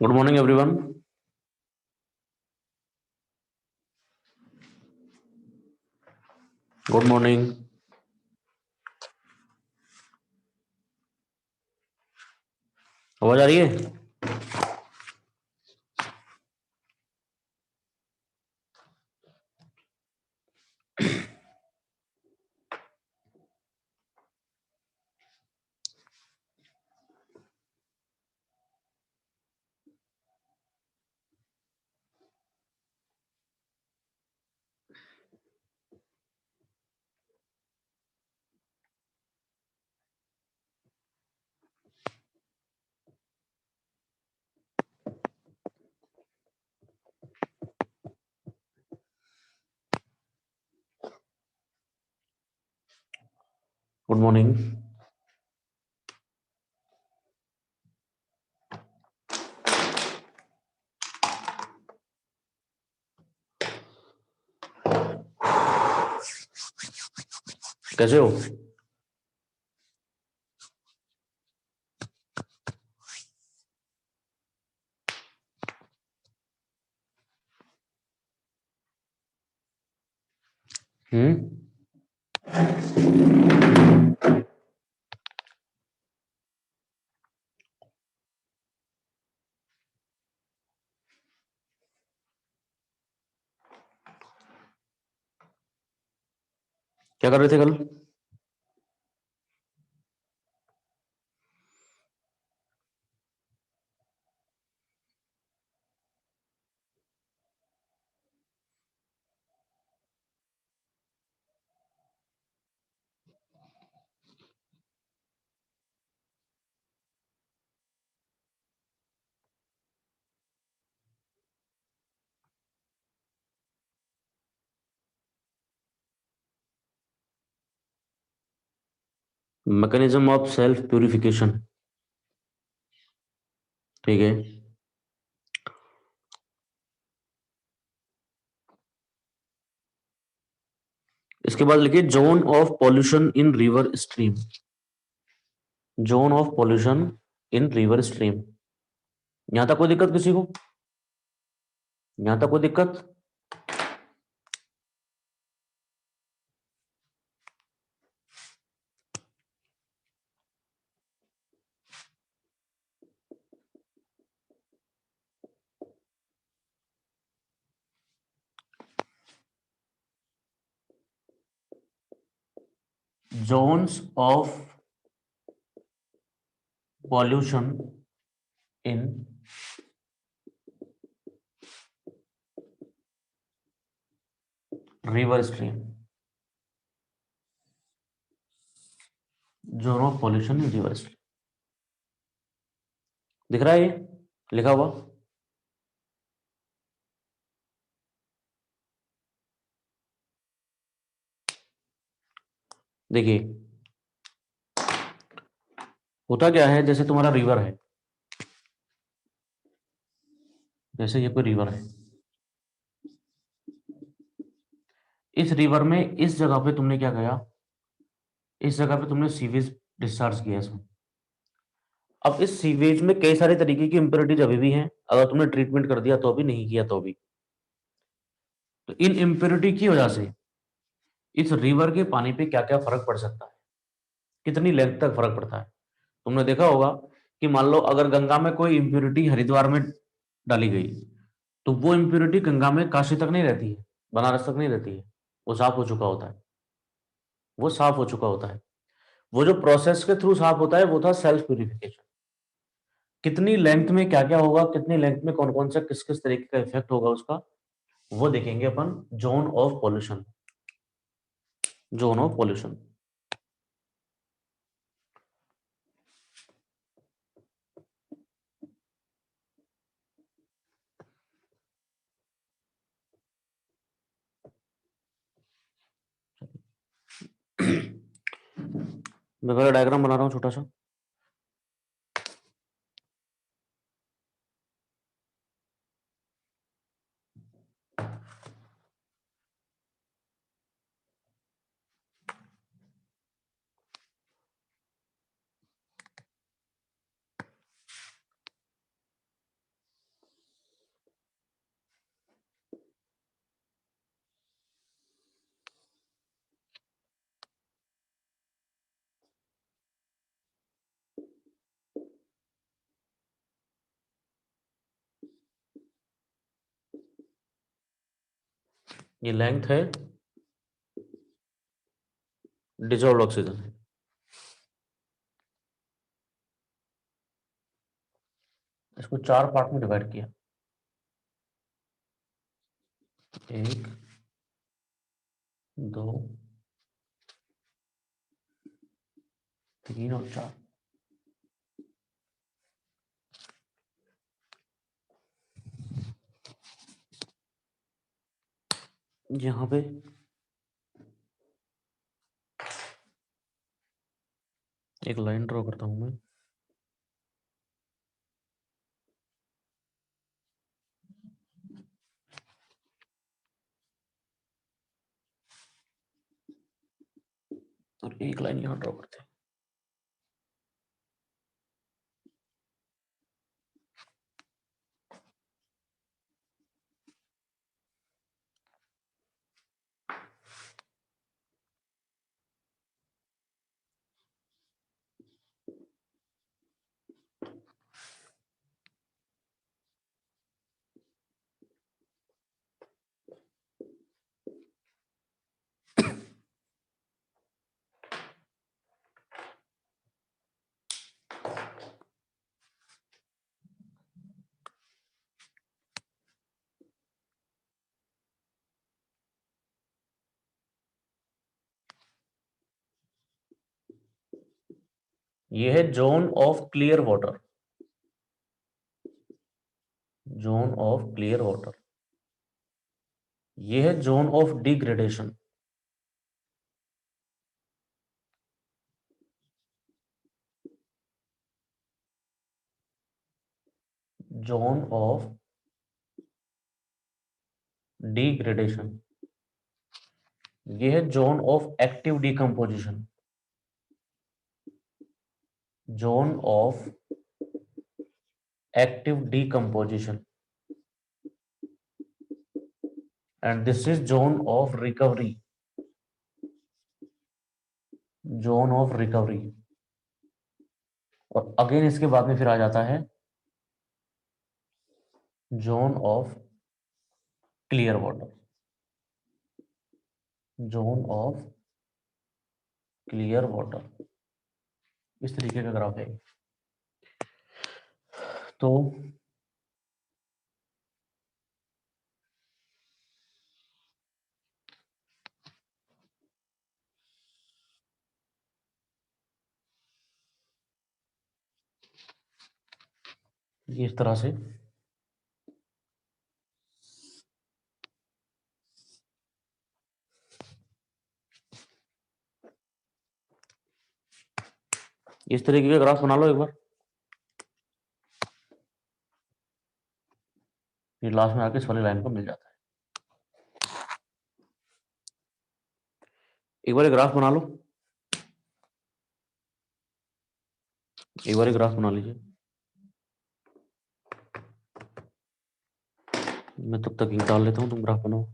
Good morning everyone. Good morning. आवाज आ रही है? Good morning. कैसे हो? हम्म। क्या कर रहे थे कल? Mechanism of self purification. ठीक है। इसके बाद लिखिए zone of pollution in river stream. Zone of pollution in river stream. यहां तक कोई दिक्कत किसी को? यहां तक कोई दिक्कत? Zones of pollution in river stream. Zone of pollution in river stream. दिख रहा है ये लिखा हुआ? देखिए, होता क्या है, जैसे तुम्हारा रिवर है, जैसे ये कोई रिवर है। इस रिवर में इस जगह पे तुमने क्या किया? इस जगह पे तुमने सीवेज डिस्चार्ज किया इसमें। अब इस सीवेज में कई सारे तरीके की इम्प्योरिटीज अभी भी हैं, अगर तुमने ट्रीटमेंट कर दिया तो भी, नहीं किया तो भी। तो इन इम्प्योरिटी की वजह से इस रिवर के पानी पे क्या क्या फर्क पड़ सकता है, कितनी लेंथ तक फर्क पड़ता है। तुमने देखा होगा कि मान लो अगर गंगा में कोई इम्प्योरिटी हरिद्वार में डाली गई, तो वो इम्प्योरिटी गंगा में काशी तक नहीं रहती है, बनारस तक नहीं रहती है। वो साफ हो चुका होता है। वो साफ हो चुका होता है। वो जो प्रोसेस के थ्रू साफ होता है वो था सेल्फ प्यूरिफिकेशन। कितनी लेंथ में क्या क्या होगा, कितनी लेंथ में कौन कौन सा किस किस तरीके का इफेक्ट होगा उसका, वो देखेंगे अपन zone of pollution. Zone of pollution. मैं पहले डायग्राम बना रहा हूँ छोटा सा। ये लेंथ है डिजॉल्व्ड ऑक्सीजन। इसको 4 पार्ट में डिवाइड किया, 1, 2, 3 और 4। यहाँ पे एक लाइन ड्रॉ करता हूं मैं। और एक लाइन यहाँ ड्रॉ करते हैं। ये है zone of clear water, zone of clear water. ये है zone of degradation, zone of degradation. ये है zone of active decomposition, zone of active decomposition. And this is zone of recovery, zone of recovery. और again इसके बाद में फिर आ जाता है zone of clear water, zone of clear water. इस तरीके का ग्राफ है। तो ये इस तरह से इस तरीके का ग्राफ बना लो एक बार। ये लास्ट में आके इस वाली लाइन को मिल जाता है। एक बार ग्राफ बना लो, एक बार ग्राफ बना लीजिए। मैं तब तक डाल लेता हूँ, तुम ग्राफ बनाओ।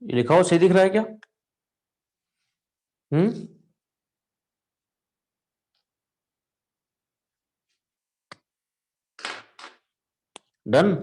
ये लिखा हो सही दिख रहा है क्या? हम्म। डन।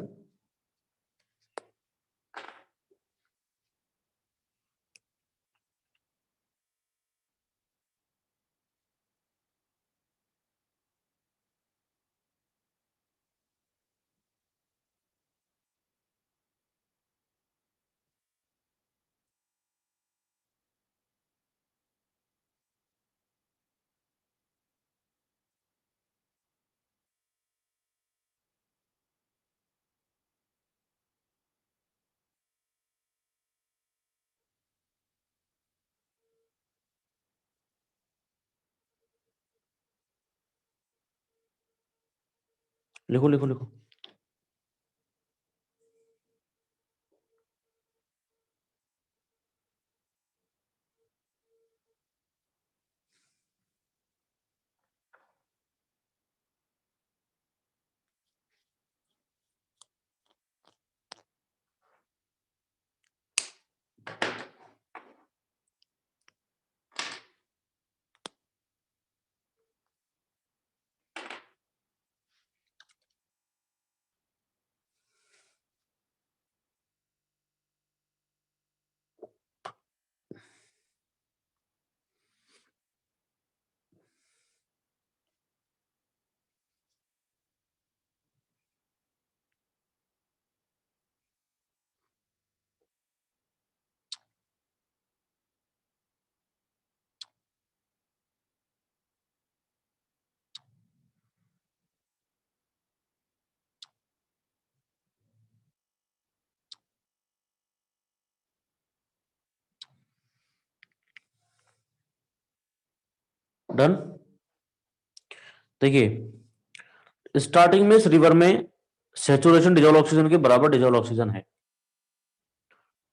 लिखो लिखो लिखो। डन। देखिए, स्टार्टिंग में इस रिवर में सेचुरेशन डिजोल्व ऑक्सीजन के बराबर डिजोल्व ऑक्सीजन है।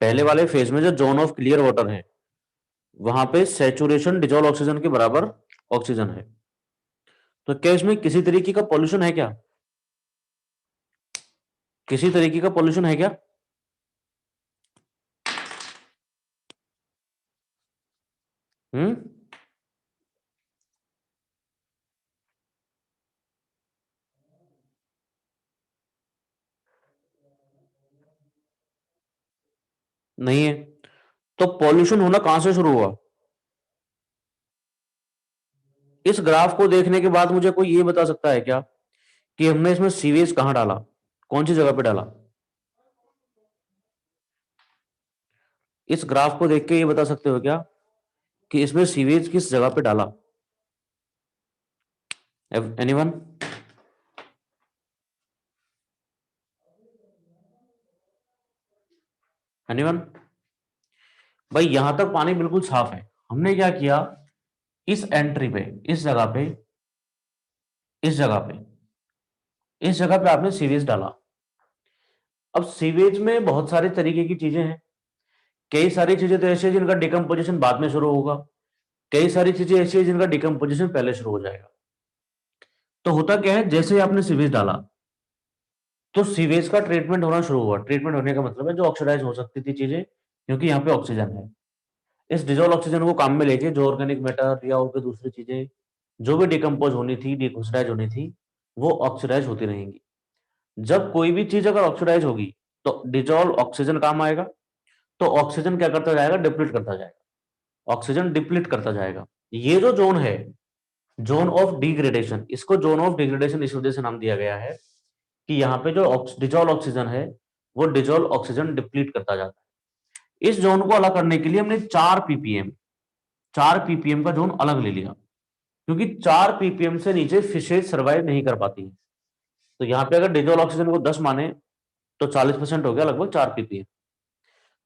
पहले वाले फेज में जो जोन ऑफ क्लियर वाटर है, वहां पे सेचुरेशन डिजोल्व ऑक्सीजन के बराबर ऑक्सीजन है। तो क्या इसमें किसी तरीके का पॉल्यूशन है क्या? किसी तरीके का पॉल्यूशन है क्या? हम्म। नहीं है। तो पॉल्यूशन होना कहां से शुरू हुआ? इस ग्राफ को देखने के बाद मुझे कोई ये बता सकता है क्या कि हमने इसमें सीवेज कहां डाला, कौन सी जगह पे डाला? इस ग्राफ को देख के ये बता सकते हो क्या कि इसमें सीवेज किस जगह पे डाला? एनीवन? एनीवन? भाई यहां तक पानी बिल्कुल साफ है। हमने क्या किया, इस एंट्री पे, इस जगह पे, इस जगह पे, इस जगह पे आपने सीवेज डाला। अब सीवेज में बहुत सारे तरीके की चीजें हैं। कई सारी चीजें तो ऐसी है जिनका डिकम्पोजिशन बाद में शुरू होगा, कई सारी चीजें ऐसी है जिनका डिकम्पोजिशन पहले शुरू हो जाएगा। तो होता क्या है, जैसे ही आपने सीवेज डाला तो सीवेज का ट्रीटमेंट होना शुरू हुआ। ट्रीटमेंट होने का मतलब है जो ऑक्सीडाइज हो सकती थी चीजें, क्योंकि यहाँ पे ऑक्सीजन है। इस डिजोल्व ऑक्सीजन को काम में लेके जो ऑर्गेनिक मैटर या और कोई दूसरी चीजें जो भी डिकम्पोज होनी थी, डिऑक्सीडाइज होनी थी, वो ऑक्सीडाइज होती रहेंगी। जब कोई भी चीज अगर ऑक्सीडाइज होगी तो डिजोल्व ऑक्सीजन काम आएगा। तो ऑक्सीजन क्या करता जाएगा, डिप्लीट करता जाएगा। ऑक्सीजन डिप्लीट करता जाएगा। ये जो जोन है, जोन ऑफ डिग्रेडेशन, इसको जोन ऑफ डिग्रेडेशन इस वजह से नाम दिया गया है कि यहाँ पे जो डिजोल्व ऑक्सीजन है वो डिजोल्व ऑक्सीजन डिप्लीट करता जाता है। इस जोन को अलग करने के लिए हमने 4 ppm, 4 ppm का जोन अलग ले लिया, क्योंकि 4 ppm से नीचे फिशेज सर्वाइव नहीं कर पाती है। तो यहाँ पे अगर डिजोल्व ऑक्सीजन को 10 माने तो 40% हो गया लगभग 4 ppm।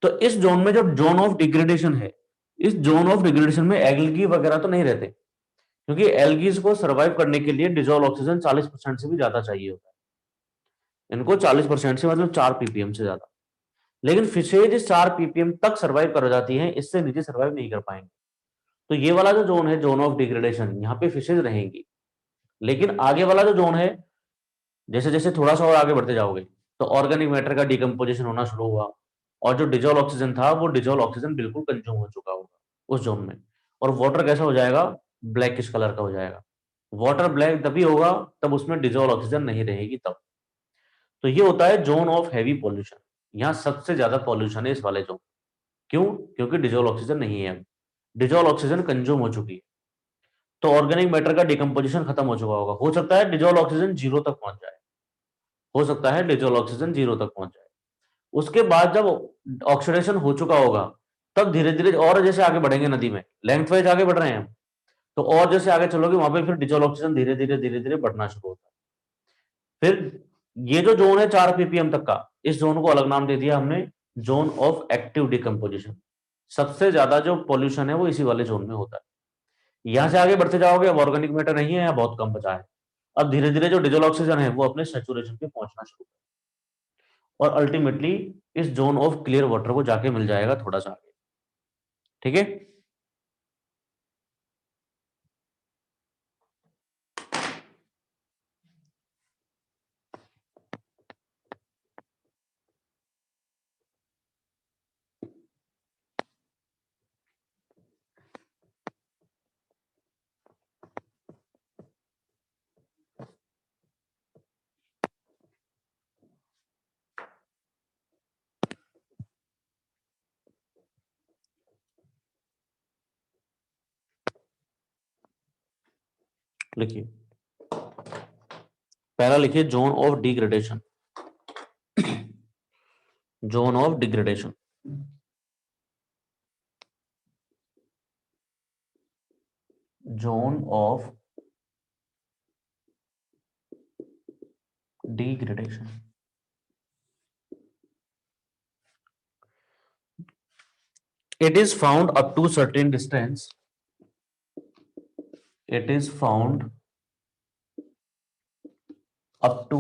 तो इस जोन में जो जोन ऑफ डिग्रेडेशन है, इस जोन ऑफ डिग्रेडेशन में एल्गी वगैरह तो नहीं रहते, क्योंकि एल्गीज को सर्वाइव करने के लिए डिजोल्व ऑक्सीजन 40% से भी ज्यादा चाहिए होता है। इनको 40% से मतलब 4 ppm से ज्यादा। लेकिन फिशेज इस 4 ppm तक सर्वाइव कर जाती हैं, इससे नीचे सर्वाइव नहीं कर पाएंगे। तो ये वाला जो जोन है, जोन ऑफ डिग्रेडेशन, यहाँ पे फिशेज रहेंगी। लेकिन आगे वाला जो जोन है, जैसे जैसे थोड़ा सा और आगे बढ़ते जाओगे तो ऑर्गेनिक मैटर का डिकम्पोजिशन होना शुरू हुआ। और जो डिजोल्व ऑक्सीजन था वो डिजोल्व ऑक्सीजन बिल्कुल कंज्यूम हो चुका होगा उस जोन में, और वाटर कैसा हो जाएगा, ब्लैकिश कलर का हो जाएगा। वाटर ब्लैक तभी होगा तब उसमें डिजोल्व ऑक्सीजन नहीं रहेगी तब। तो ये होता है जोन ऑफ हैवी पॉल्यूशन। यहां सबसे ज्यादा पॉल्यूशन है इस वाले जोन। क्यों? क्योंकि डिजोल्व ऑक्सीजन नहीं है, अब डिजोल्व ऑक्सीजन कंज्यूम हो चुकी है, तो ऑर्गेनिक मैटर का डिकम्पोजिशन खत्म हो चुका होगा। हो सकता है डिजोल्व ऑक्सीजन जीरो तक पहुंच जाए, हो सकता है डिजोल्व ऑक्सीजन जीरो तक पहुंच जाए। उसके बाद जब ऑक्सीडेशन हो चुका होगा तब धीरे धीरे और जैसे आगे बढ़ेंगे नदी में, लेंथ वाइज आगे बढ़ रहे हैं हम, तो और जैसे आगे चलोगे वहां पे फिर डिजोल्व ऑक्सीजन धीरे धीरे बढ़ना शुरू होता है। फिर ये जो जोन है 4 ppm तक का, इस जोन को अलग नाम दे दिया हमने, जोन ऑफ एक्टिव डिकम्पोजिशन। सबसे ज्यादा जो पॉल्यूशन है वो इसी वाले जोन में होता है। यहां से आगे बढ़ते जाओगे, अब ऑर्गेनिक मैटर नहीं है या बहुत कम बचा है, अब धीरे धीरे जो डिजोल्व ऑक्सीजन है वो अपने सेचुरेशन पे पहुंचना शुरू और अल्टीमेटली इस जोन ऑफ क्लियर वाटर को जाके मिल जाएगा थोड़ा सा आगे। ठीक है। लिखिए, पहला लिखिए zone of degradation. Zone of degradation, zone of degradation. It is found up to certain distance. It is found up to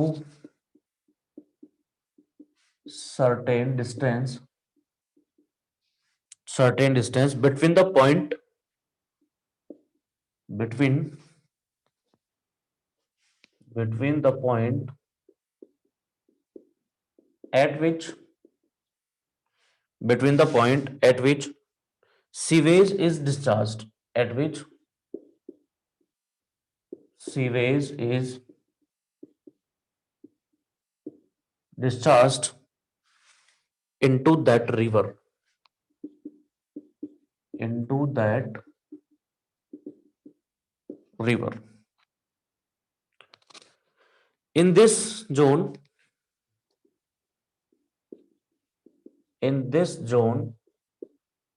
certain distance, certain distance between the point, between the point at which, between the point at which sewage is discharged, at which sewage is discharged into that river, into that river. In this zone, in this zone,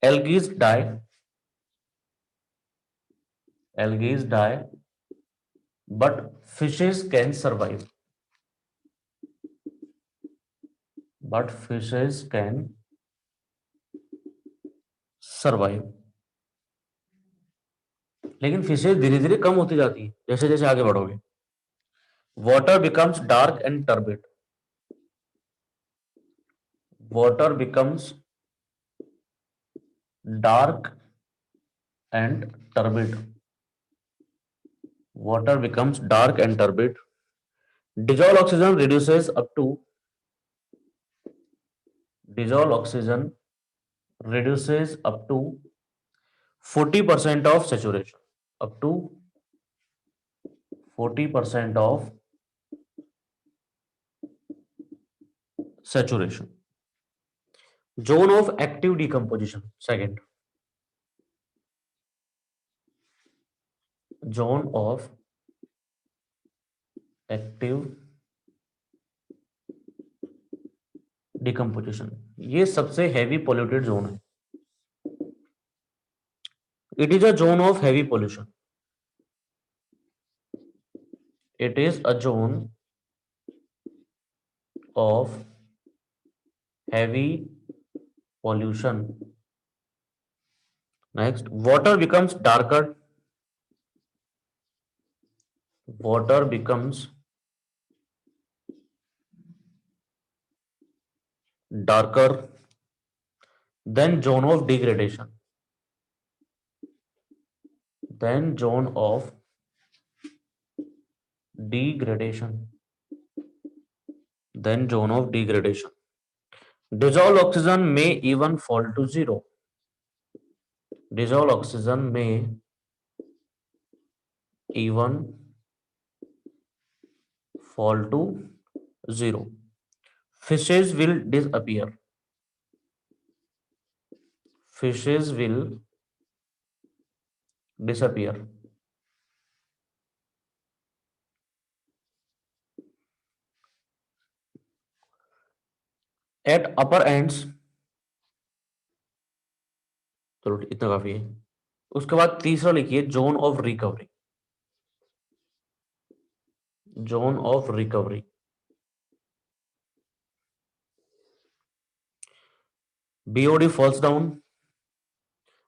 algae die, algae die, but fishes can survive. But fishes can survive. लेकिन fishes धीरे धीरे कम होती जाती है जैसे जैसे आगे बढ़ोगे। Water becomes dark and turbid, water becomes dark and turbid, water becomes dark and turbid. Dissolved oxygen reduces up to, dissolved oxygen reduces up to 40% of saturation, up to 40% of saturation. Zone of active decomposition, second. Zone of active decomposition, ये सबसे heavy polluted zone है। It is a zone of heavy pollution, it is a zone of heavy pollution. Next, water becomes darker, water becomes darker than zone of degradation, then zone of degradation, then zone of degradation. dissolved oxygen may even fall to zero. Dissolved oxygen may even fall to zero. Fishes will disappear. Fishes will disappear. At upper ends, चलो इतना काफी है। उसके बाद तीसरा लिखिए zone of recovery. Zone of recovery. BOD falls down.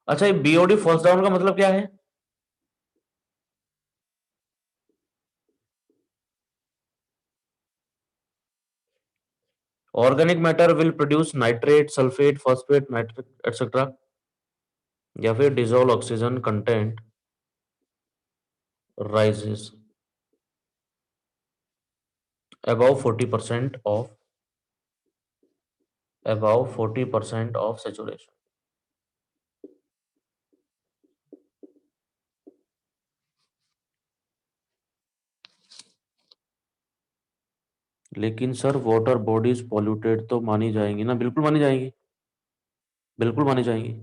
अच्छा, ये बीओडी फॉल्स डाउन का मतलब क्या है? Organic matter will produce nitrate, sulphate, phosphate, nitric etcetera. या फिर dissolve oxygen content rises above 40% of saturation। लेकिन सर वाटर बॉडीज पॉल्यूटेड तो मानी जाएंगी ना? बिल्कुल मानी जाएंगी, बिल्कुल मानी जाएंगी।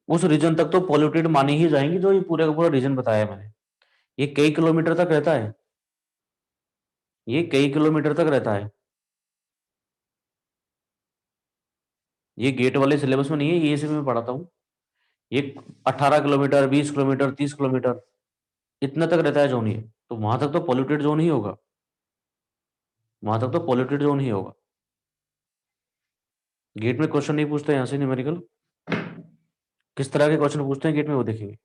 उस रीजन तक तो पॉल्यूटेड मानी ही जाएंगी जो ये पूरे का पूरा रीजन बताया है मैंने। ये कई किलोमीटर तक रहता है, ये कई किलोमीटर तक रहता है। ये गेट वाले सिलेबस में नहीं है, ये सिर्फ मैं पढ़ाता हूँ। ये 18 किलोमीटर, 20 किलोमीटर, 30 किलोमीटर, इतना तक रहता है जोन ये। तो वहां तक तो पॉल्यूटेड जोन ही होगा, वहां तक तो पॉल्यूटेड जोन ही होगा। गेट में क्वेश्चन नहीं पूछते यहाँ से न्यूमेरिकल। किस तरह के क्वेश्चन पूछते हैं गेट में वो देखेंगे।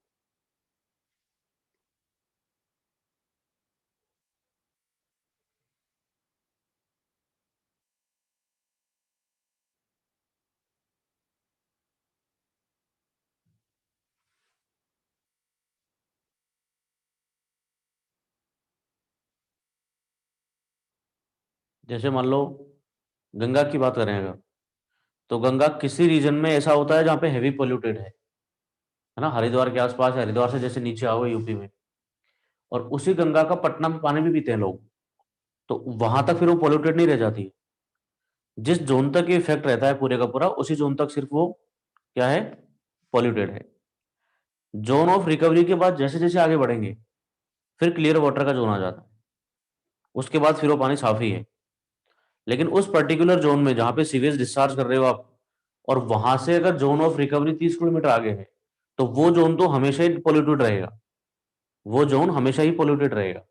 जैसे मान लो गंगा की बात करें अगर, तो गंगा किसी रीजन में ऐसा होता है जहाँ पे हैवी पोल्यूटेड है ना? हरिद्वार के आसपास, हरिद्वार से जैसे नीचे आओ यूपी में, और उसी गंगा का पटना में पानी भी पीते हैं लोग, तो वहां तक फिर वो पोल्यूटेड नहीं रह जाती। जिस जोन तक ये इफेक्ट रहता है पूरे का पूरा, उसी जोन तक सिर्फ वो क्या है, पॉल्यूटेड है। जोन ऑफ रिकवरी के बाद जैसे जैसे आगे बढ़ेंगे फिर क्लियर वाटर का जोन आ जाता है, उसके बाद फिर वो पानी साफ ही है। लेकिन उस पर्टिकुलर जोन में जहां पे सीवेज डिस्चार्ज कर रहे हो आप, और वहां से अगर जोन ऑफ रिकवरी 30 किलोमीटर आगे है, तो वो जोन तो हमेशा ही पोल्यूटेड रहेगा, वो जोन हमेशा ही पोल्यूटेड रहेगा।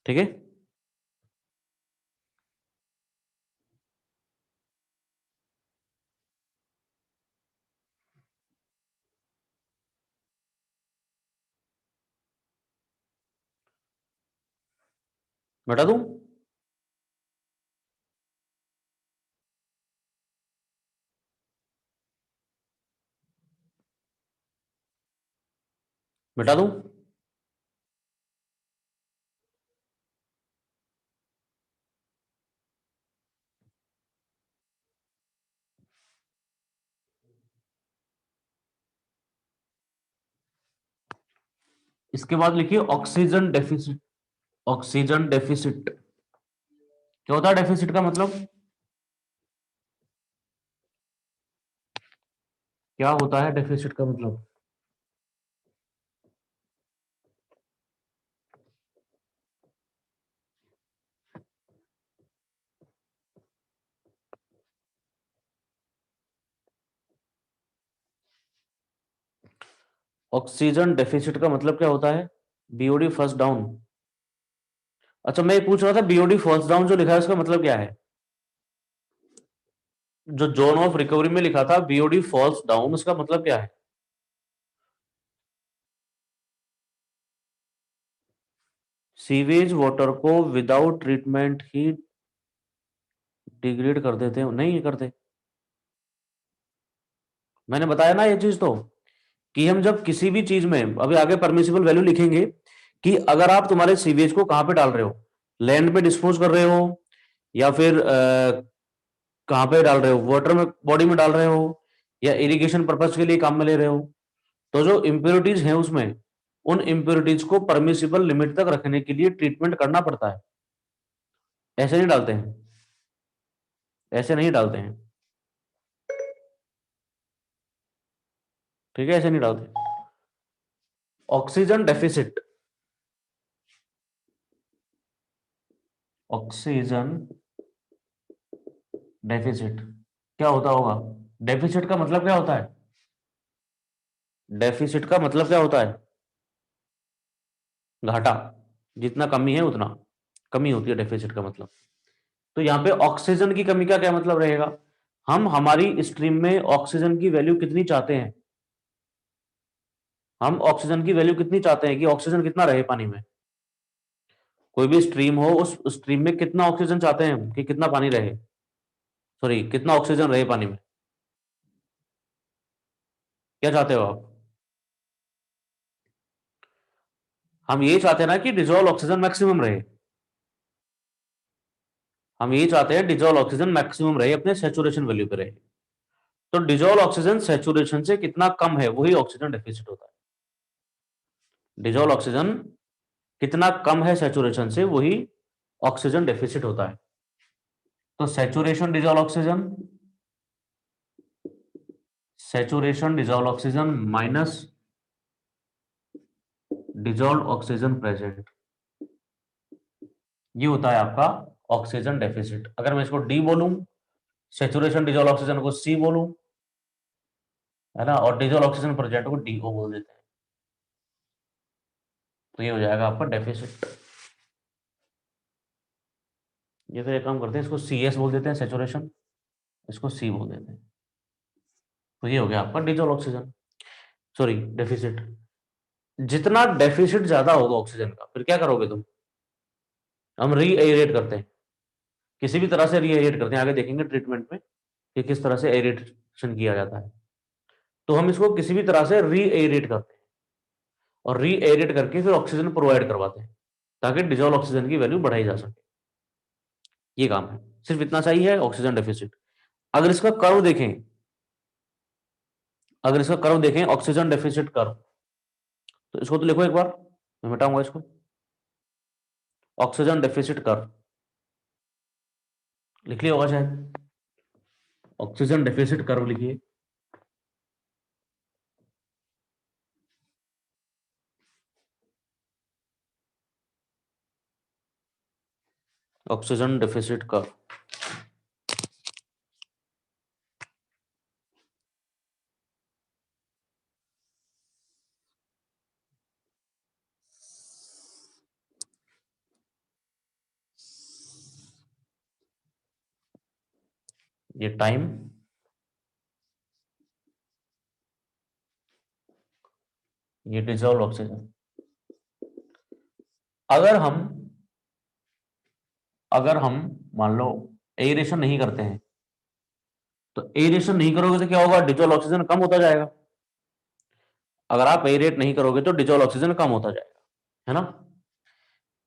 ठीक है? बता दूं? बता दूं? इसके बाद लिखिए ऑक्सीजन डेफिसिट। ऑक्सीजन डेफिसिट क्या होता है? डेफिसिट का मतलब क्या होता है? डेफिसिट का मतलब ऑक्सीजन डेफिसिट का मतलब क्या होता है? BOD first down. अच्छा, मैं ये पूछ रहा था बीओडी फर्स्ट डाउन जो लिखा है उसका मतलब क्या है? जो जोन ऑफ रिकवरी में लिखा था बीओडी फॉल्स डाउन, उसका मतलब क्या है? सीवेज वाटर को विदाउट ट्रीटमेंट ही डिग्रेड कर देते हैं? नहीं करते। मैंने बताया ना ये चीज तो, कि हम जब किसी भी चीज में अभी आगे परमिसिबल वैल्यू लिखेंगे, कि अगर आप तुम्हारे सीवेज को कहां पे डाल रहे हो, लैंड पे डिस्पोज कर रहे हो, या फिर कहाँ पे डाल रहे हो, वाटर में, बॉडी में डाल रहे हो, या इरिगेशन पर्पज के लिए काम में ले रहे हो, तो जो इम्प्योरिटीज हैं उसमें, उन इम्प्योरिटीज को परमिसिबल लिमिट तक रखने के लिए ट्रीटमेंट करना पड़ता है। ऐसे नहीं डालते हैं, ऐसे नहीं डालते हैं, ठीक है, ऐसे नहीं डालते। ऑक्सीजन डेफिसिट, ऑक्सीजन डेफिसिट क्या होता होगा? डेफिसिट का मतलब क्या होता है? डेफिसिट का मतलब क्या होता है? घाटा। जितना कमी है उतना कमी होती है डेफिसिट का मतलब। तो यहाँ पे ऑक्सीजन की कमी का क्या मतलब रहेगा? हम हमारी स्ट्रीम में ऑक्सीजन की वैल्यू कितनी चाहते हैं, हम ऑक्सीजन की वैल्यू कितनी चाहते हैं कि ऑक्सीजन कितना रहे पानी में। कोई भी स्ट्रीम हो, उस स्ट्रीम में कितना ऑक्सीजन चाहते हैं हम कि कितना पानी रहे, सॉरी कितना ऑक्सीजन रहे पानी में, क्या चाहते हो आप? हम ये चाहते हैं ना कि डिजोल्व ऑक्सीजन मैक्सिमम रहे, हम ये चाहते हैं डिजोल्व ऑक्सीजन मैक्सिमम रहे, अपने सैचुरेशन वैल्यू पे रहे। तो डिजोल्व ऑक्सीजन सैचुरेशन से कितना कम है वही ऑक्सीजन डेफिसिट होता है। डिजोल्व ऑक्सीजन कितना कम है सैचुरेशन से वही ऑक्सीजन डेफिसिट होता है। तो saturation dissolve oxygen, saturation dissolve oxygen minus dissolve oxygen present, ये होता है आपका ऑक्सीजन डेफिसिट। अगर मैं इसको डी बोलूं, सैचुरेशन डिजोल्व ऑक्सीजन को सी बोलूं, है ना, और डिजोल्व ऑक्सीजन प्रेजेंट को डी ओ बोल देते हैं, तो ये हो जाएगा आपका डेफिसिट। ये फिर एक काम करते हैं, इसको सी एस बोल देते हैं सैचुरेशन, इसको सी बोल देते हैं, तो ये हो गया आपका डिजोल्व ऑक्सीजन, सॉरी डेफिसिट। जितना डेफिसिट ज्यादा होगा ऑक्सीजन का, फिर क्या करोगे तुम? हम रीएरेट करते हैं, किसी भी तरह से रीएरेट करते हैं, आगे देखेंगे ट्रीटमेंट में कि किस तरह से एरेटेशन किया जाता है। तो हम इसको किसी भी तरह से रीएरेट करते हैं और रीएरेट करके फिर ऑक्सीजन प्रोवाइड करवाते हैं ताकि डिजोल्व ऑक्सीजन की वैल्यू बढ़ाई जा सके। ये काम है, सिर्फ इतना चाहिए ऑक्सीजन डेफिसिट। अगर इसका कर्व देखें, अगर इसका कर्व देखें ऑक्सीजन डेफिसिट कर्व, तो इसको तो लिखो एक बार, मैं मिटाऊंगा इसको। ऑक्सीजन डेफिसिट कर्व लिख लिया होगा शायद, ऑक्सीजन डेफिसिट कर्व लिखिए। ऑक्सीजन डेफिसिट कर्व, ये टाइम, ये डिजोल्व ऑक्सीजन। अगर हम अगर हम मान लो एरेशन नहीं करते हैं, तो एरेशन नहीं करोगे तो क्या होगा? डिजोल्व ऑक्सीजन कम होता जाएगा। अगर आप एरेट नहीं करोगे तो डिजोल्व ऑक्सीजन कम होता जाएगा, है ना।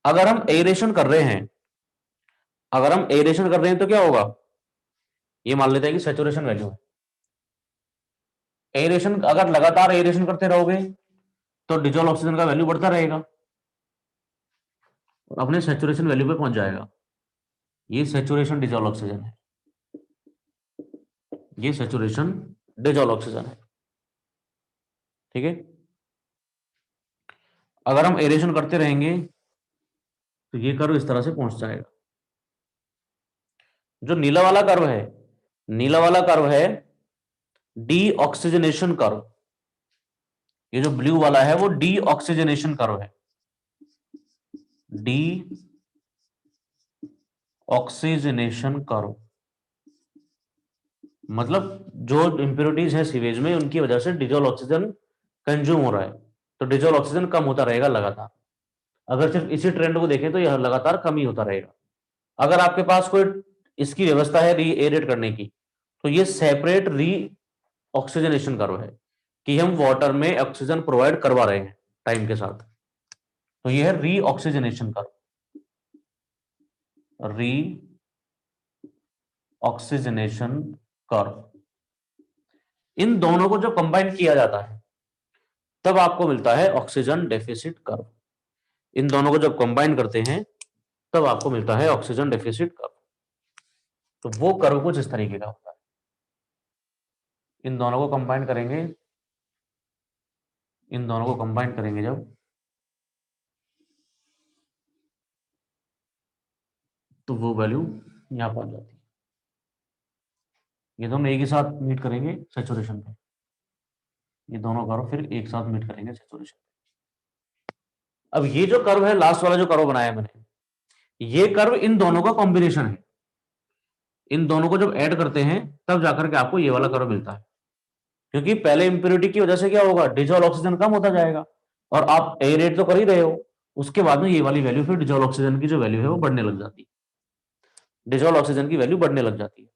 अगर हम एरेशन कर रहे हैं, अगर हम एरेशन कर रहे हैं तो क्या होगा? ये मान लेते हैं कि सैचुरेशन वैल्यू है। एरेशन, अगर लगातार एरेशन करते रहोगे तो डिजोल्व ऑक्सीजन का वैल्यू बढ़ता रहेगा और अपने सैचुरेशन वैल्यू पे पहुंच जाएगा। ये सैचुरेशन डिजोल्व ऑक्सीजन है, ये सैचुरेशन डिजोल्व ऑक्सीजन है, ठीक है। अगर हम एरेशन करते रहेंगे तो ये कर्व इस तरह से पहुंच जाएगा। जो नीला वाला कर्व है, नीला वाला कर्व है डी ऑक्सीजनेशन कर्व। ये जो ब्लू वाला है वो डी ऑक्सीजनेशन कर्व है, डी ऑक्सीजनेशन कर्व। मतलब जो इंप्योरिटीज है सीवेज में उनकी वजह से डिजोल्व ऑक्सीजन कंज्यूम हो रहा है, तो डिजोल्व ऑक्सीजन कम होता रहेगा लगातार। अगर सिर्फ इसी ट्रेंड को देखें तो यह लगातार कम ही होता रहेगा। अगर आपके पास कोई इसकी व्यवस्था है री एरेट करने की, तो ये सेपरेट री ऑक्सीजनेशन कर्व है कि हम वाटर में ऑक्सीजन प्रोवाइड करवा रहे हैं टाइम के साथ, तो ये है री ऑक्सीजनेशन कर्व, री ऑक्सीजनेशन कर्व, इन दोनों को जब कंबाइन किया जाता है तब आपको मिलता है ऑक्सीजन डेफिसिट कर्व। इन दोनों को जब कंबाइन करते हैं तब आपको मिलता है ऑक्सीजन डेफिसिट कर्व। तो वो कर्व कुछ इस तरीके का होता है। इन दोनों को कंबाइन करेंगे, इन दोनों को कंबाइन करेंगे जब, तो वो वैल्यू यहां पहुंच जाती है। ये दोनों एक ही साथ मीट करेंगे सैचुरेशन पे, ये दोनों कर्व फिर एक साथ मीट करेंगे सैचुरेशन। अब ये जो कर्व है, लास्ट वाला जो कर्व बनाया है मैंने, ये कर्व इन दोनों का कॉम्बिनेशन है। इन दोनों को जब ऐड करते हैं तब जाकर के आपको ये वाला कर्व मिलता है। क्योंकि पहले इंप्योरिटी की वजह से क्या होगा, डिजॉल्व ऑक्सीजन कम होता जाएगा, और आप एरेट तो कर ही रहे हो, उसके बाद में ये वाली वैल्यू फिर डिजॉल्व ऑक्सीजन की जो वैल्यू है वो बढ़ने लग जाती है, डिजॉल्व ऑक्सीजन की वैल्यू बढ़ने लग जाती है।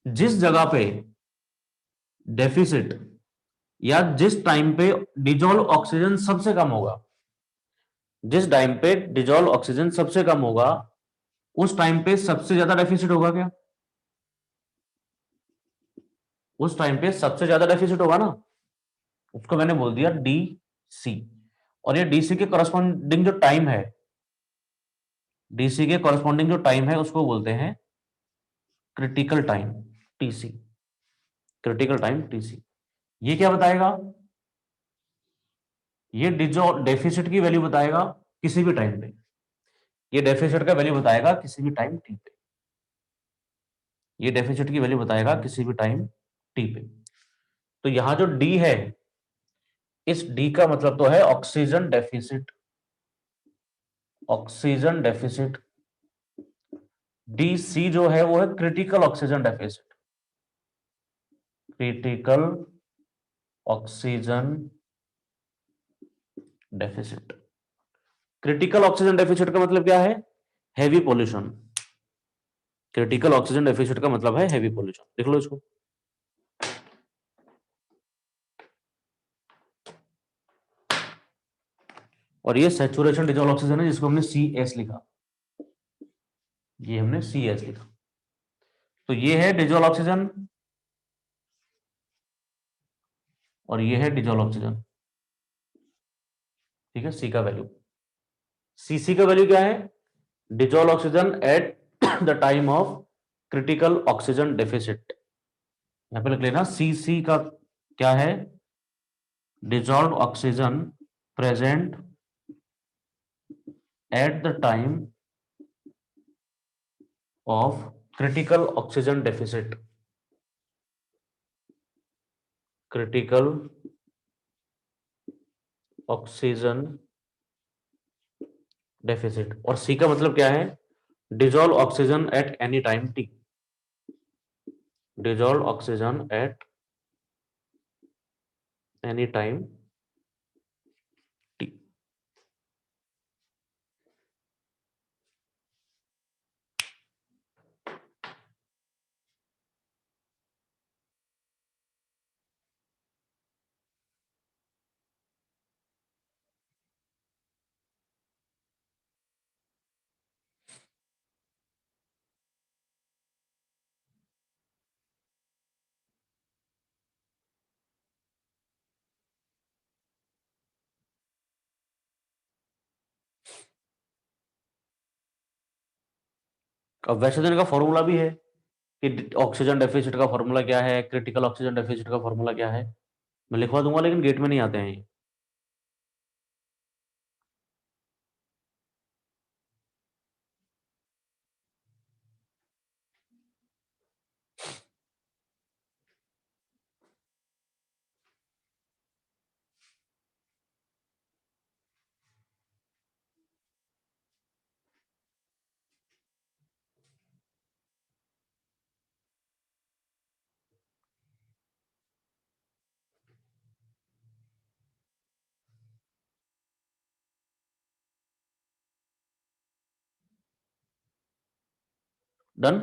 जिस जगह पे डेफिसिट या जिस टाइम पे डिजॉल्व ऑक्सीजन सबसे कम होगा, जिस टाइम पे डिजॉल्व ऑक्सीजन सबसे कम होगा, उस टाइम पे सबसे ज्यादा डेफिसिट होगा क्या? उस टाइम पे सबसे ज्यादा डेफिसिट होगा ना, उसको मैंने बोल दिया डी सी। और ये डीसी के करस्पॉन्डिंग जो टाइम है, डीसी के करस्पॉन्डिंग जो टाइम है उसको बोलते हैं critical time, TC. Critical time TC, ये क्या बताएगा? ये डेफिसिट की वैल्यू बताएगा किसी भी टाइम पे, ये डेफिसिट का वैल्यू बताएगा किसी भी टाइम टी पे, ये डेफिसिट की वैल्यू बताएगा किसी भी टाइम टी पे। तो यहां जो डी है, इस डी का मतलब तो है oxygen deficit, oxygen deficit. D C जो है वो है critical oxygen deficit, critical oxygen deficit. Critical oxygen deficit का मतलब क्या है? Heavy pollution. Critical oxygen deficit का मतलब है हैवी पॉल्यूशन, देख लो इसको। और ये सैचुरेशन डिजॉल्व ऑक्सीजन है जिसको हमने सी एस लिखा, ये हमने सी एस लिखा। तो ये है डिजॉल्व ऑक्सीजन और ये है डिजॉल्व ऑक्सीजन, ठीक है, सी का वैल्यू। सीसी का वैल्यू क्या है? Dissolve oxygen at the time of critical oxygen deficit. यहां पे लिख लेना सीसी का क्या है? Dissolve oxygen present at the time of critical oxygen deficit, critical oxygen deficit. और सी का मतलब क्या है? Dissolve oxygen at any time T, dissolve oxygen at any time T. अब वैसे तो इनका फॉर्मूला भी है कि ऑक्सीजन डेफिसिट का फॉर्मूला क्या है, क्रिटिकल ऑक्सीजन डेफिसिट का फॉर्मूला क्या है, मैं लिखवा दूंगा, लेकिन गेट में नहीं आते हैं ये। डन।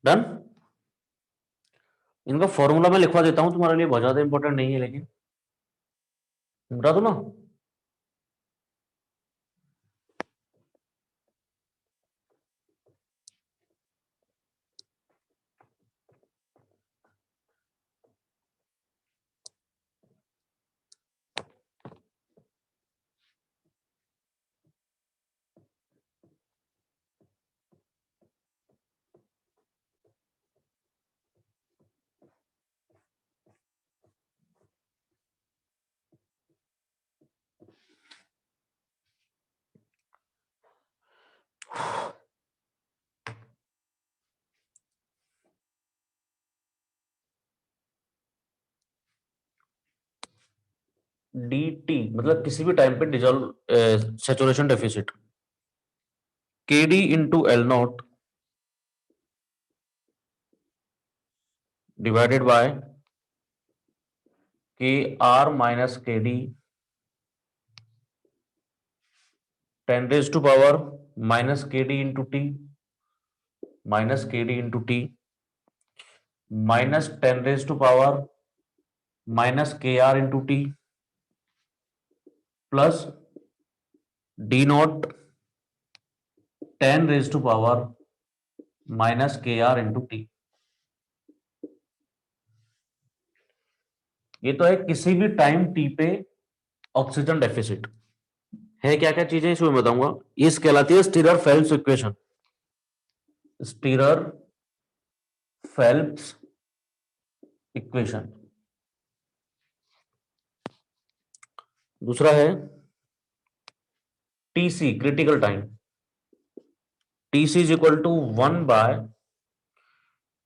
डन। इनका फॉर्मूला मैं लिखवा देता हूं, तुम्हारे लिए बहुत ज्यादा इंपॉर्टेंट नहीं है, लेकिन बता दो ना। डी टी मतलब किसी भी टाइम पे dissolve saturation deficit, K D into L naught divided by K R minus K D 10 raise to power minus K D into T minus K D into T minus 10 raise to power minus K R into T plus D naught 10 raise to power minus K R into T. ये तो है किसी भी time T पे oxygen deficit है। क्या क्या चीजें इसमें बताऊंगा। ये कहलाती है Streeter Phelps equation, Streeter Phelps equation. दूसरा है TC critical time, TC is equal to 1 by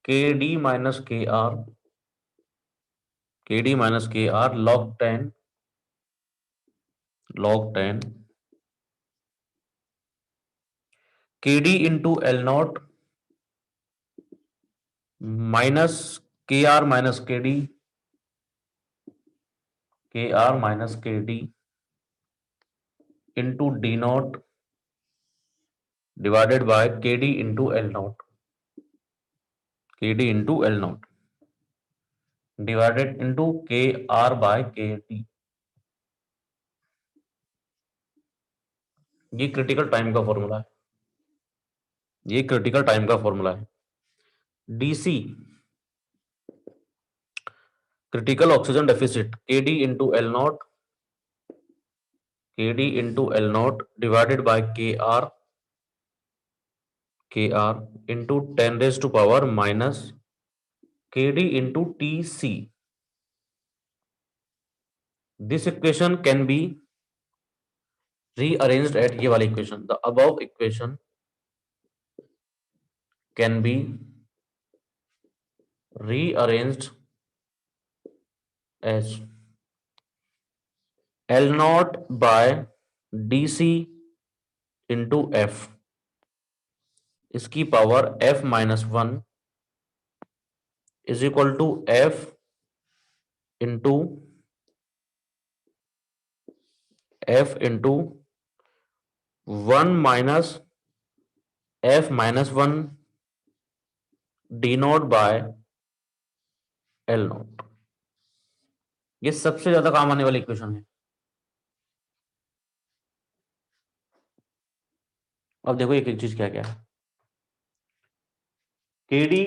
K D minus K D minus K R log 10 K D into L naught minus K R minus K D into D naught divided by K D into L naught divided into K R by K T. ये critical time का formula है, ये critical time का formula है। DC critical oxygen deficit K D into L naught divided by K R into 10 raise to power minus K D into T C. This equation can be rearranged at ये वाली equation, the above equation can be rearranged as L naught by DC into F, इसकी power F minus 1 is equal to F into 1 minus F minus 1 D naught by L naught. ये सबसे ज्यादा काम आने वाली equation है। अब देखो एक एक चीज क्या क्या है। केडी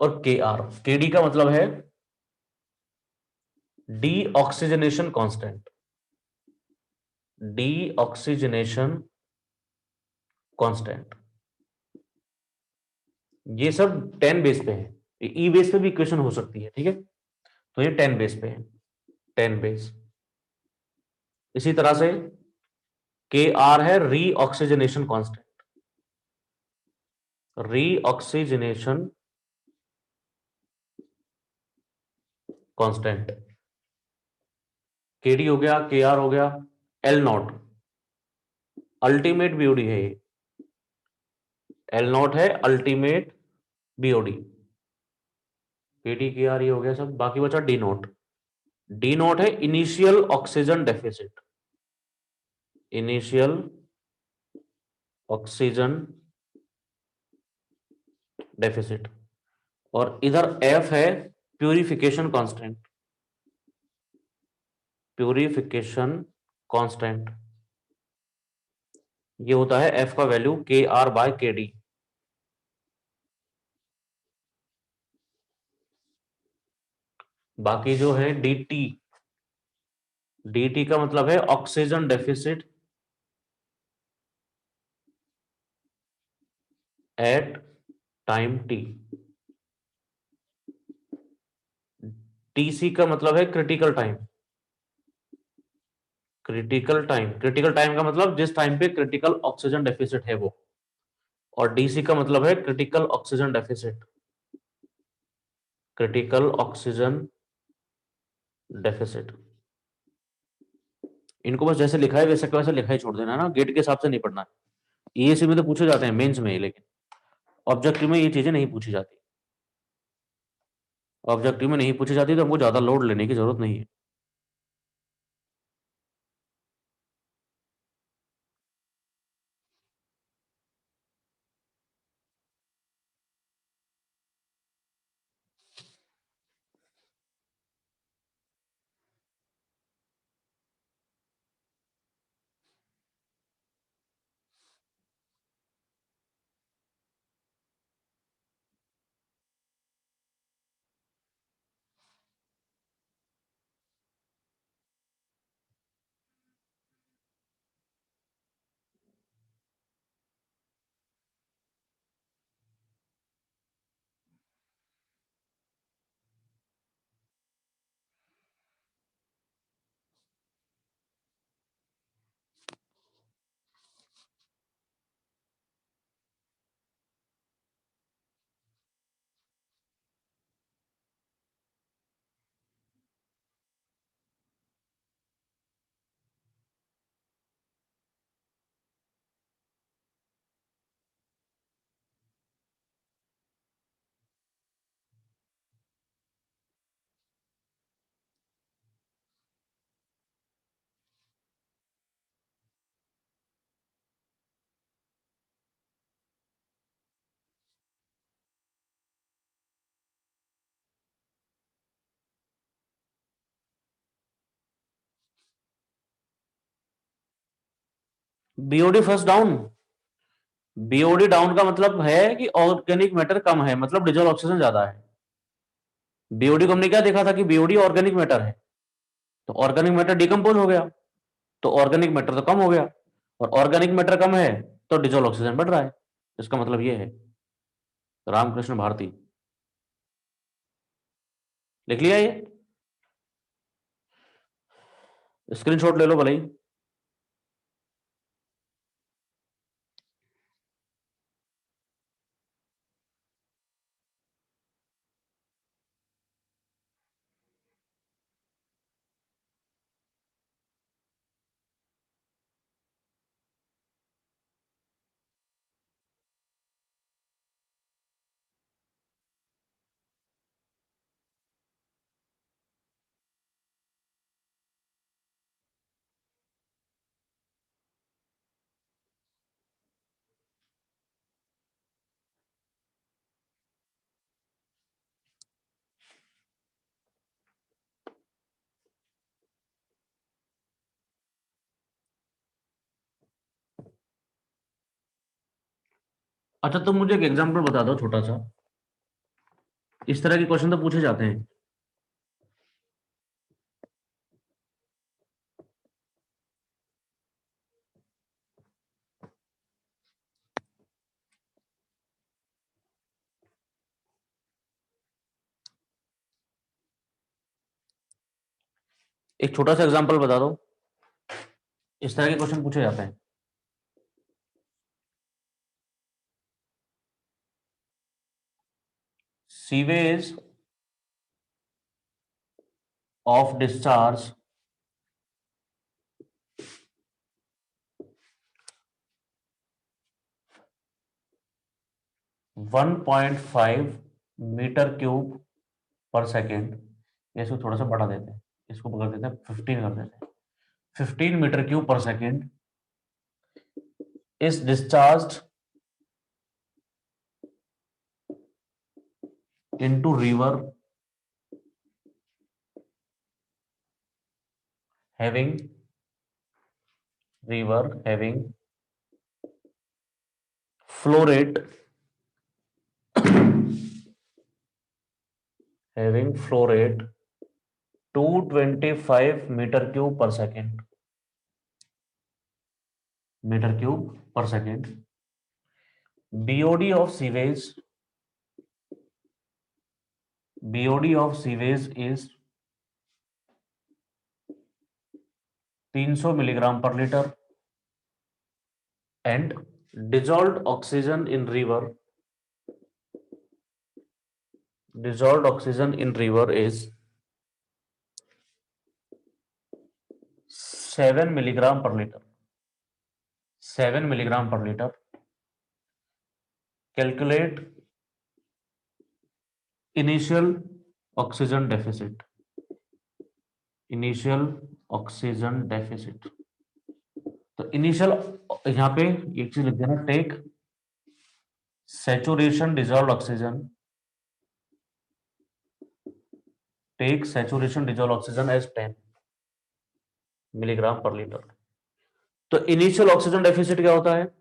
और के आर, केडी का मतलब है D oxygenation constant, D oxygenation constant. ये सब 10 बेस पे है, ई बेस पे भी इक्वेशन हो सकती है, ठीक है। तो ये 10 बेस पे है, 10 बेस। इसी तरह से के आर है री ऑक्सीजनेशन कांस्टेंट, री ऑक्सीजनेशन कांस्टेंट। केडी हो गया, के आर हो गया, एल नॉट अल्टीमेट बीओडी है ये, एल नॉट है अल्टीमेट बीओडी। केडी के आर ये हो गया सब, बाकी बचा डी नॉट। डी नॉट है initial oxygen deficit, initial oxygen deficit. और इधर एफ है प्यूरिफिकेशन कांस्टेंट, प्यूरिफिकेशन कांस्टेंट ये होता है एफ का वैल्यू के आर बाय के डी। बाकी जो है डी टी, डी टी का मतलब है oxygen deficit at time T. TC का मतलब है critical time, critical time, critical time का मतलब जिस टाइम पे क्रिटिकल ऑक्सीजन डेफिसिट है वो। और डीसी का मतलब है critical oxygen deficit, critical oxygen deficit. इनको बस जैसे लिखा है वैसे का वैसे लिखा ही छोड़ देना है ना, गेट के हिसाब से नहीं पढ़ना है। ईएसी में तो पूछे जाते हैं मेंस में, लेकिन ऑब्जेक्टिव में ये चीजें नहीं पूछी जाती। ऑब्जेक्टिव में नहीं पूछी जाती तो हमको ज्यादा लोड लेने की जरूरत नहीं है। BOD first down, BOD down का मतलब है कि ऑर्गेनिक मैटर कम है, मतलब डिजोल्व ऑक्सीजन ज्यादा है। बीओडी को हमने क्या देखा था कि बीओडी ऑर्गेनिक मैटर है, तो ऑर्गेनिक मैटर डिकम्पोज हो गया, तो ऑर्गेनिक मैटर तो कम हो गया, और ऑर्गेनिक मैटर कम है तो डिजोल्व ऑक्सीजन बढ़ रहा है। इसका मतलब ये है। रामकृष्ण भारती, लिख लिया ये, स्क्रीनशॉट ले लो भले ही। अच्छा तुम मुझे एक एग्जांपल बता दो छोटा सा, इस तरह के क्वेश्चन तो पूछे जाते हैं। एक छोटा सा एग्जांपल बता दो, इस तरह के क्वेश्चन पूछे जाते हैं। Sewage of discharge 1.5 metre cube per second, इसको थोड़ा सा बढ़ा देते हैं, इसको पकड़ देते हैं 15 कर देते हैं, 15 metre cube per second is discharge into having river having flow rate having flow rate 225 metre cube per second BOD of sewage is 300 milligram per litre and dissolved oxygen in river is 7 milligram per litre 7 milligram per litre calculate initial oxygen deficit initial oxygen deficit तो initial यहां पे एक चीज लिख देना take saturation dissolved oxygen take saturation dissolved oxygen as 10 milligram per litre तो initial oxygen deficit क्या होता है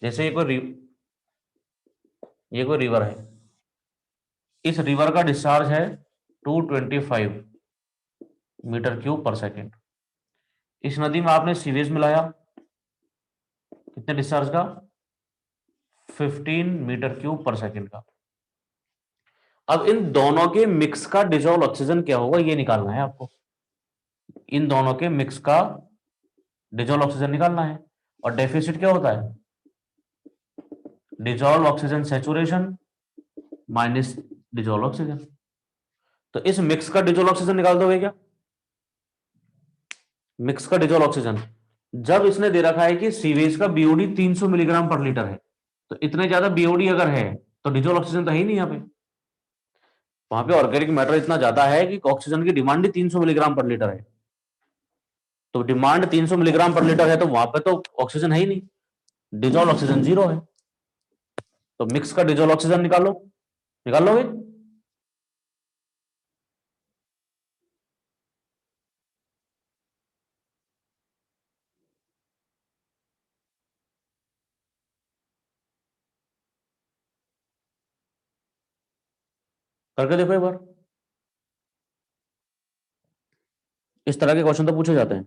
जैसे ये कोई रिवर है इस रिवर का डिस्चार्ज है 225 मीटर क्यूब पर सेकेंड इस नदी में आपने सीवेज मिलाया कितने डिस्चार्ज का 15 मीटर क्यूब पर सेकेंड का अब इन दोनों के मिक्स का डिजॉल्व ऑक्सीजन क्या होगा ये निकालना है आपको इन दोनों के मिक्स का डिजॉल्व ऑक्सीजन निकालना है और डेफिसिट क्या होता है dissolve oxygen saturation minus dissolve oxygen तो इस मिक्स का डिजॉल्व ऑक्सीजन निकाल दोगे क्या मिक्स का डिजॉल्व ऑक्सीजन जब इसने दे रखा है कि सीवेज का बीओडी 300 मिलीग्राम पर लीटर है तो इतने ज्यादा बीओडी अगर है तो डिजॉल्व ऑक्सीजन तो है ही नहीं यहाँ पे वहां पे ऑर्गेनिक मैटर इतना ज्यादा है कि ऑक्सीजन की डिमांड ही 300 मिलीग्राम पर लीटर है तो डिमांड 300 मिलीग्राम पर लीटर है तो वहां पे तो ऑक्सीजन है ही नहीं डिजॉल्व ऑक्सीजन जीरो है तो मिक्स का डिजॉल्व ऑक्सीजन निकाल लोगे करके देखो एक बार इस तरह के क्वेश्चन तो पूछे जाते हैं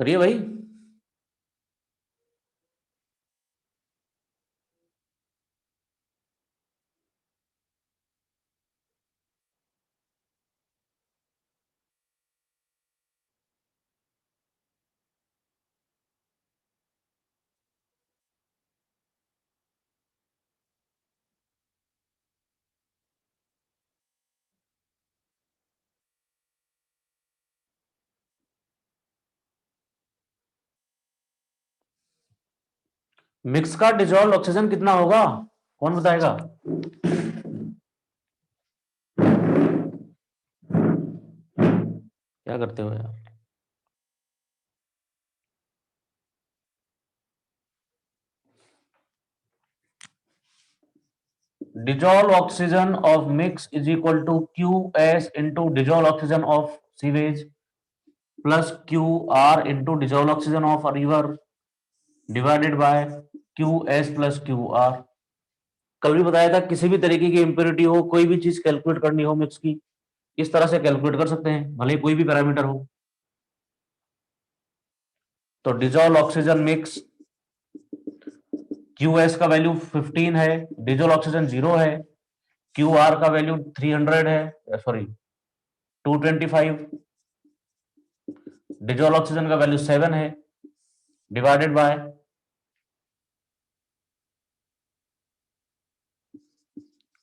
करिए भाई। मिक्स का डिजॉल्व ऑक्सीजन कितना होगा, कौन बताएगा? क्या करते हो यार? dissolved oxygen of mix is equal to QS into dissolved oxygen of sewage plus QR into dissolved oxygen of a river divided by QS plus QR। कल भी बताया था किसी भी तरीके की इम्प्योरिटी हो, कोई भी चीज कैलकुलेट करनी हो मिक्स की, इस तरह से कैलकुलेट कर सकते हैं, भले कोई भी पैरामीटर हो। तो डिजॉल्व ऑक्सीजन मिक्स QS का वैल्यू 15 है, डिजॉल्व ऑक्सीजन 0 है, QR का वैल्यू 300 है, सॉरी 225, डिजॉल्व ऑक्सीजन का वैल्यू 7 है, divided by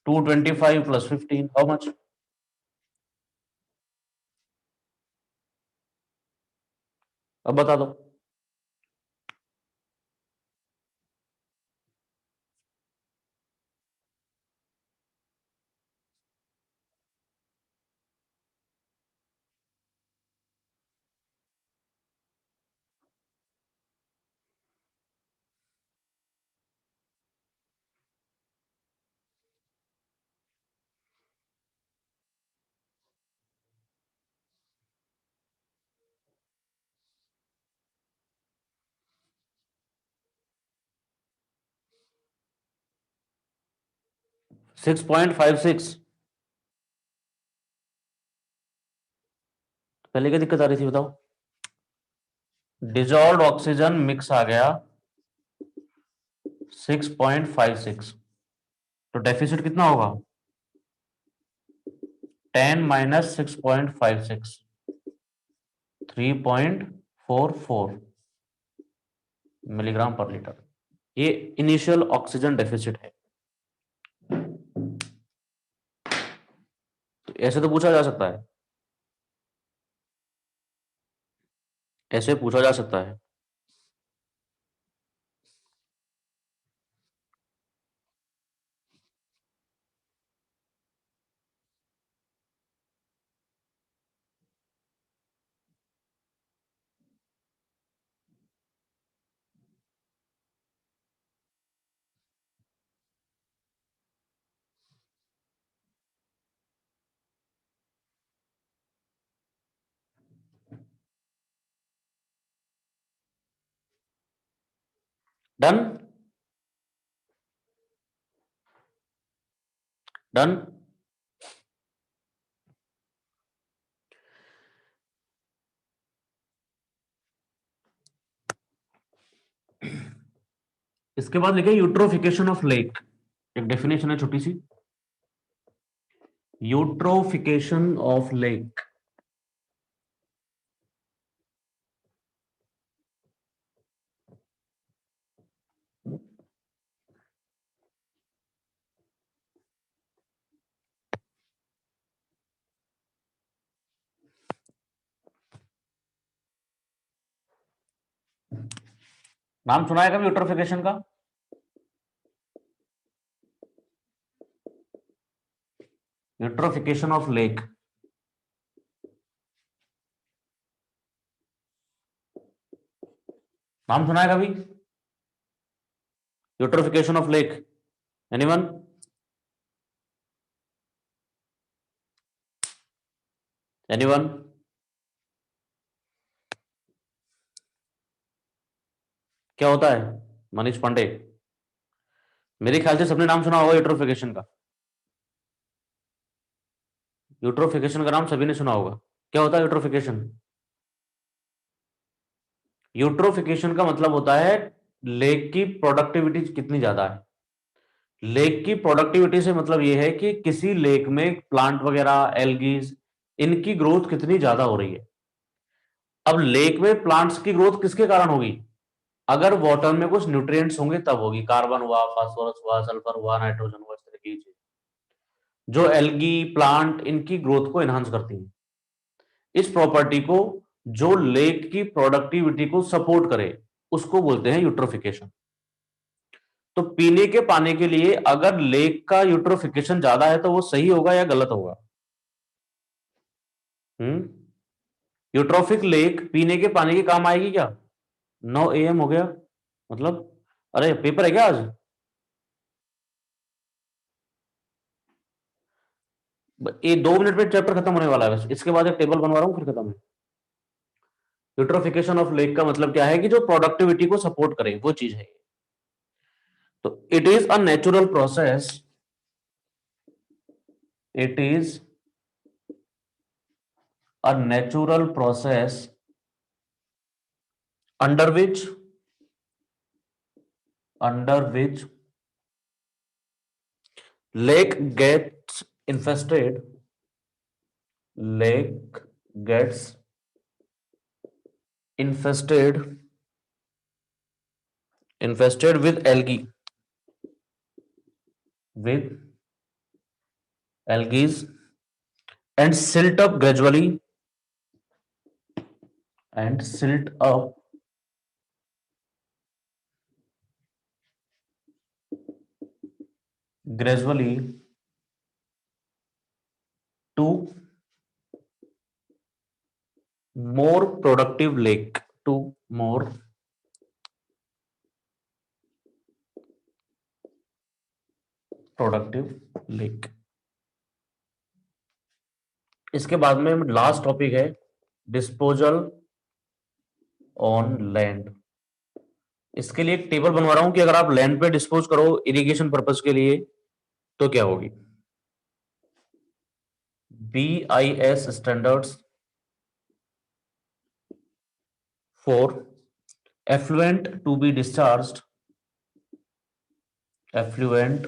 225 plus 15, how much? अब बता दो। 6.56। पहले क्या दिक्कत आ रही थी बताओ? डिजॉल्व ऑक्सीजन मिक्स आ गया 6.56, तो डेफिसिट कितना होगा? 10 माइनस 6.56, 3.44 मिलीग्राम पर लीटर। ये इनिशियल ऑक्सीजन डेफिसिट है। तो ऐसे तो पूछा जा सकता है, ऐसे पूछा जा सकता है। डन। डन। इसके बाद लिखे यूट्रोफिकेशन ऑफ लेक, एक डेफिनेशन है छोटी सी। Eutrophication of lake. नाम सुना है कभी यूट्रोफिकेशन का? Eutrophication of lake. नाम सुना है कभी? Eutrophication of lake, anyone? Anyone? क्या होता है? मनीष पांडे, मेरे ख्याल से सबने नाम सुना होगा यूट्रोफिकेशन का। यूट्रोफिकेशन का नाम सभी ने सुना होगा। क्या होता है यूट्रोफिकेशन? यूट्रोफिकेशन का मतलब होता है लेक की प्रोडक्टिविटी कितनी ज्यादा है। लेक की प्रोडक्टिविटी से मतलब यह है कि किसी लेक में प्लांट वगैरह, एल्गीज, इनकी ग्रोथ कितनी ज्यादा हो रही है। अब लेक में प्लांट्स की ग्रोथ किसके कारण होगी? अगर वाटर में कुछ न्यूट्रिएंट्स होंगे तब होगी। कार्बन हुआ, फास्फोरस हुआ, सल्फर हुआ, नाइट्रोजन हुआ, इस तरह की चीज जो एल्गी, प्लांट, इनकी ग्रोथ को एनहांस करती है। इस प्रॉपर्टी को, जो लेक की प्रोडक्टिविटी को सपोर्ट करे, उसको बोलते हैं यूट्रोफिकेशन। तो पीने के पानी के लिए अगर लेक का यूट्रोफिकेशन ज्यादा है तो वो सही होगा या गलत होगा? हम्म यूट्रोफिक लेक पीने के पानी के काम आएगी क्या? 9 AM हो गया, मतलब अरे पेपर है क्या आज? ये 2 मिनट में चैप्टर खत्म होने वाला है, बस इसके बाद एक टेबल बनवा रहा हूँ, फिर खत्म है। यूट्रोफिकेशन ऑफ लेक का मतलब क्या है कि जो प्रोडक्टिविटी को सपोर्ट करे, वो चीज है। तो it is a natural process, it is a natural process under which, under which lake gets infested, lake gets infested, infested with algae, with algae, and silt up gradually, and silt up gradually to more productive lake, to more productive lake। इसके बाद में last topic है disposal on land. इसके लिए एक table बनवा रहा हूं कि अगर आप लैंड पे डिस्पोज करो इरिगेशन पर्पस के लिए तो क्या होगी। BIS standards for effluent to be discharged, effluent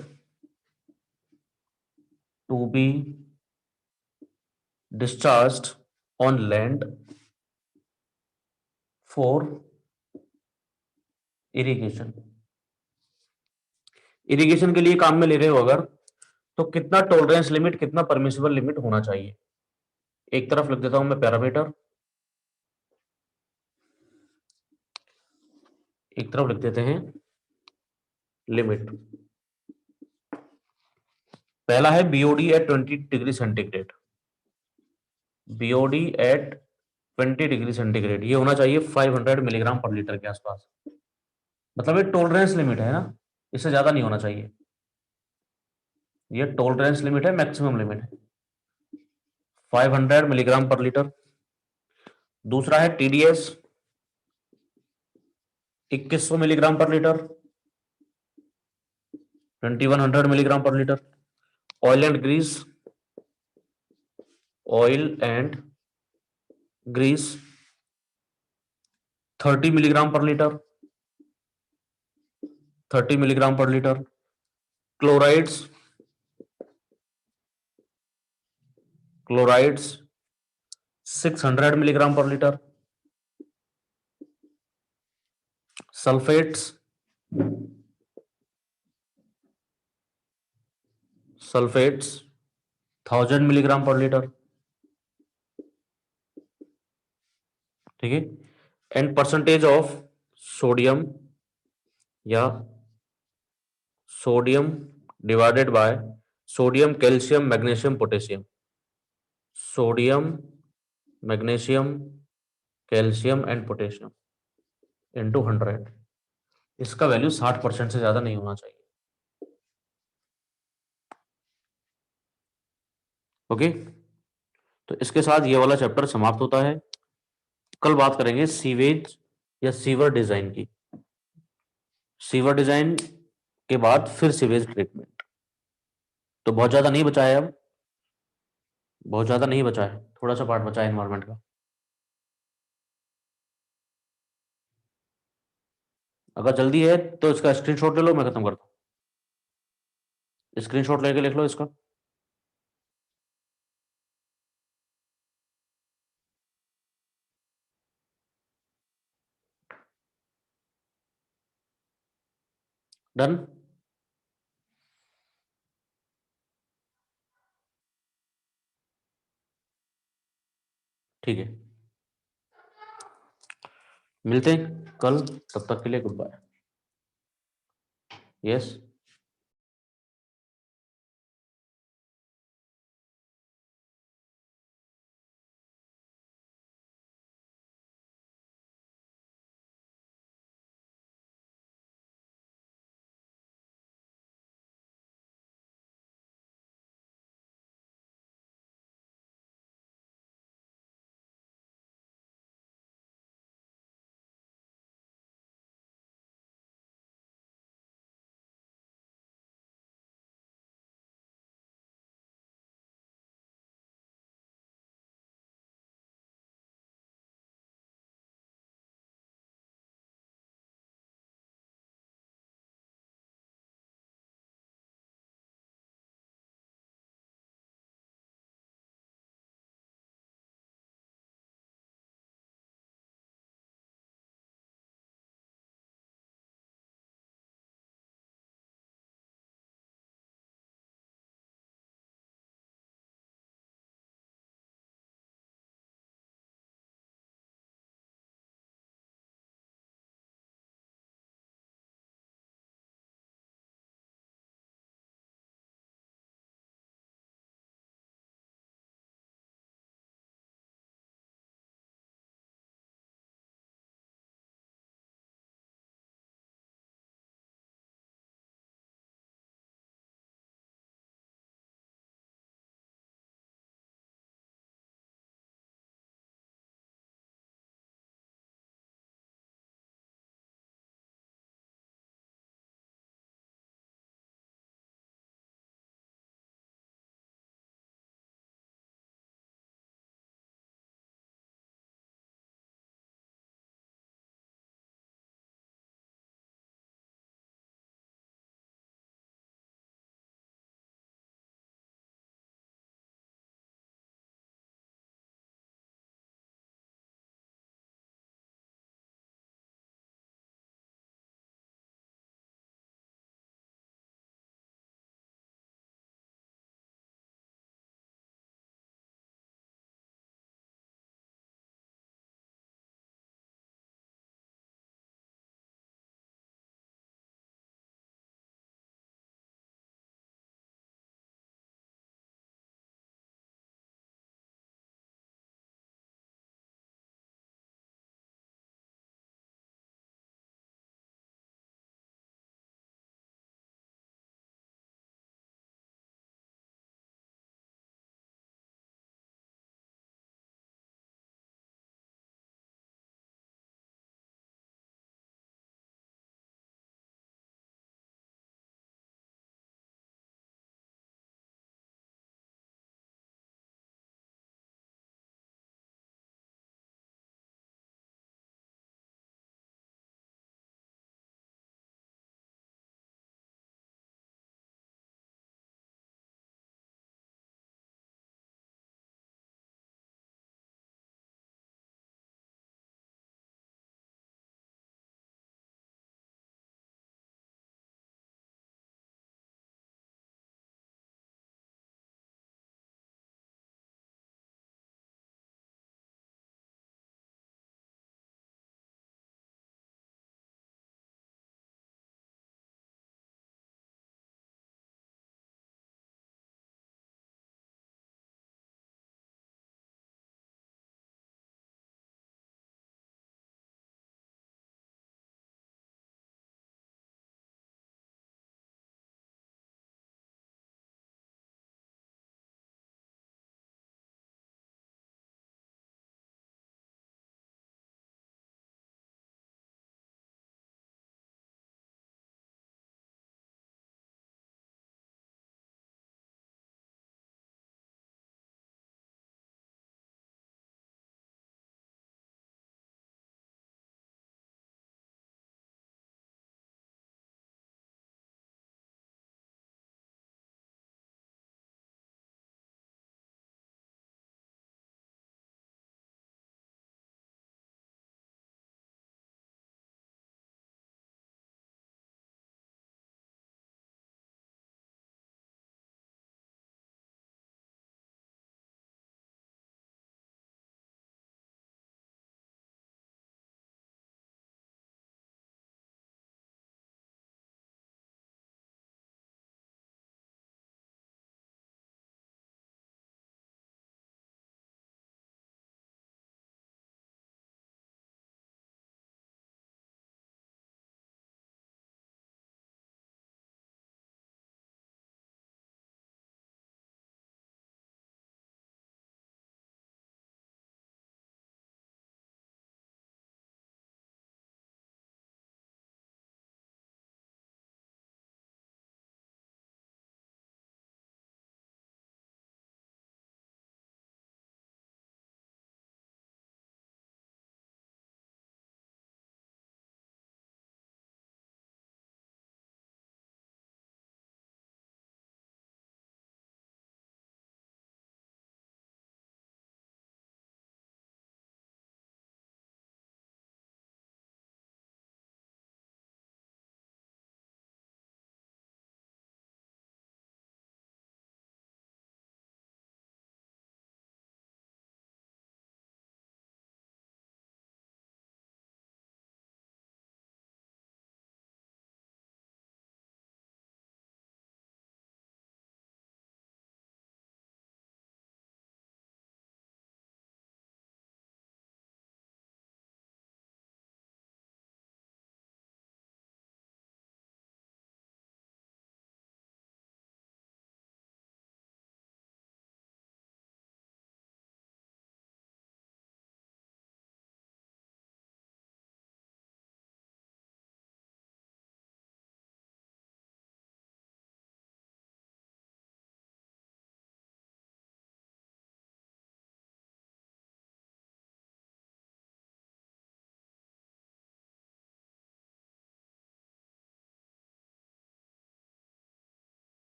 to be discharged on land for irrigation। Irrigation के लिए काम में ले रहे हो अगर, तो कितना टॉलरेंस लिमिट, कितना परमिसिबल लिमिट होना चाहिए। एक तरफ लिख देता हूं मैं पैरामीटर, एक तरफ लिख देते हैं लिमिट। पहला है BOD at 20 degree centigrade, BOD at 20 degree centigrade, ये होना चाहिए 500 मिलीग्राम पर लीटर के आसपास। मतलब ये टॉलरेंस लिमिट है ना, इससे ज्यादा नहीं होना चाहिए। ये टॉलरेंस लिमिट है, मैक्सिमम लिमिट है 500 मिलीग्राम पर लीटर। दूसरा है TDS 2100 milligram per litre, 2100 milligram per litre. Oil and grease, oil and grease 30 milligram per litre, 30 milligram per litre. Chlorides, chlorides 600 milligram per litre. Sulphates, sulphates 1000 milligram per litre, ठीक है। And percentage of sodium, या sodium divided by sodium, calcium, magnesium, potassium, sodium, magnesium, calcium and potassium into 100। इसका value 60% से ज्यादा नहीं होना चाहिए। Okay, तो इसके साथ ये वाला चैप्टर समाप्त होता है। कल बात करेंगे सीवेज या सीवर डिजाइन की। सीवर डिजाइन के बाद फिर सीवेज ट्रीटमेंट। तो बहुत ज्यादा नहीं बचा है, अब बहुत ज्यादा नहीं बचा है, थोड़ा सा पार्ट बचा है एनवायरमेंट का। अगर जल्दी है तो इसका स्क्रीनशॉट ले लो, मैं खत्म करता हूँ। स्क्रीनशॉट लेके लिख लो इसका। डन। ठीक है, मिलते हैं कल, तब तक के लिए गुड बाय। यस।